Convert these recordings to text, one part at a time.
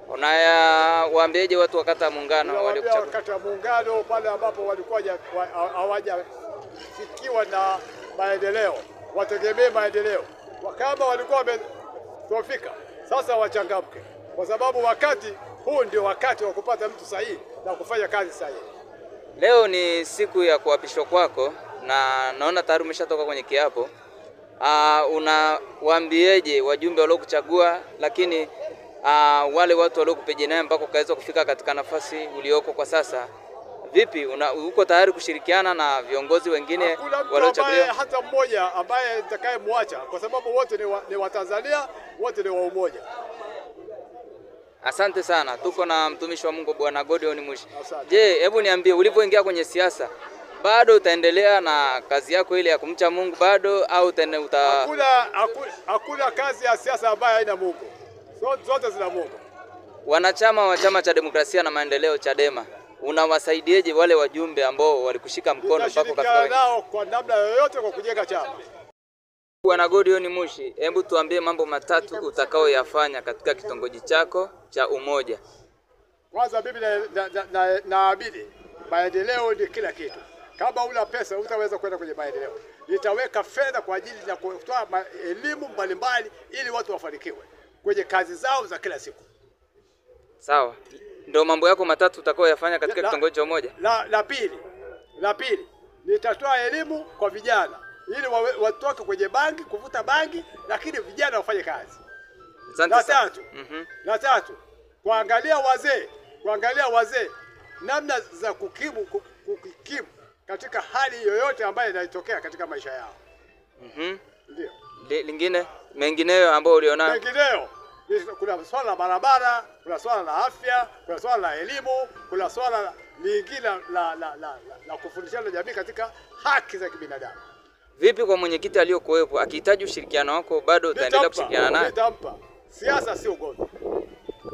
Unawaambieje watu wa kata ya Muungano waliokuchagua? Kata ya Muungano pale ambapo walikuwa hawajafikiwa na maendeleo, wategemee maendeleo. Kama walikuwa wamefika, sasa wachangamke, kwa sababu wakati huu ndio wakati wa kupata mtu sahihi na kufanya kazi sahihi. Leo ni siku ya kuapishwa kwako na naona tayari umeshatoka kwenye kiapo. Unawaambieje wajumbe waliokuchagua, lakini wale watu waliokupejenea mpaka ukaweza kufika katika nafasi ulioko kwa sasa? Vipi, uko tayari kushirikiana na viongozi wengine waliochaguliwa? Hata mmoja ambaye nitakayemwacha, kwa sababu wote ni wa Tanzania, wote ni wa umoja. Asante sana. Tuko na mtumishi wa Mungu Bwana Godion Mushi. Je, hebu niambie, ulipoingia kwenye siasa bado utaendelea na kazi yako ile ya kumcha Mungu bado au Hakuna kazi ya siasa ambayo haina Mungu. Zote zina Mungu. Wanachama wa Chama cha Demokrasia na Maendeleo Chadema, unawasaidieje wale wajumbe ambao walikushika mkono mpaka ukafika nao kwa namna yoyote kwa kujenga chama? Bwana Godion Mushi, hebu tuambie mambo matatu utakaoyafanya katika kitongoji chako cha Umoja. Kwanza mimi naamini maendeleo ni kila kitu. Kama una pesa hutaweza kwenda kwenye maendeleo. Nitaweka fedha kwa ajili ya kutoa elimu mbalimbali ili watu wafanikiwe kwenye kazi zao za kila siku. Sawa. Ndio mambo yako matatu utakaoyafanya katika kitongoji cha Umoja? La pili, nitatoa elimu kwa vijana ili watoke kwenye bangi, kuvuta bangi, lakini vijana wafanye kazi. La tatu, kuangalia wazee namna za kukimu katika hali yoyote ambayo inatokea katika maisha yao. Ndio. Mengineyo ambayo ulionayo? Mengineyo, kuna swala la barabara, kuna swala la afya, kuna swala la elimu, kuna swala lingine la kufundishana jamii katika haki za kibinadamu. Vipi kwa mwenyekiti aliyokuwepo, akihitaji ushirikiano wako bado utaendelea kushirikiana naye? Nitampa. Siasa sio ugomvi.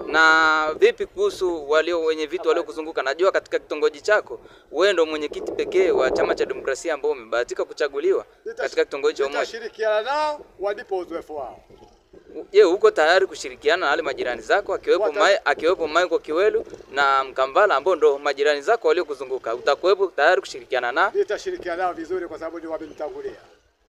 Na vipi kuhusu wenye vitu waliokuzunguka? Najua katika kitongoji chako wewe ndio mwenyekiti pekee wa Chama cha Demokrasia ambao umebahatika kuchaguliwa katika kitongoji cha Umoja. Nitashirikiana nao walipo uzoefu wao. Je, uko tayari kushirikiana na wale majirani zako akiwepo Michael Kiwelu na Mkambala ambao ndio majirani zako waliokuzunguka? Utakuwepo tayari kushirikiana nao? Nitashirikiana nao vizuri kwa sababu ni wamenitangulia.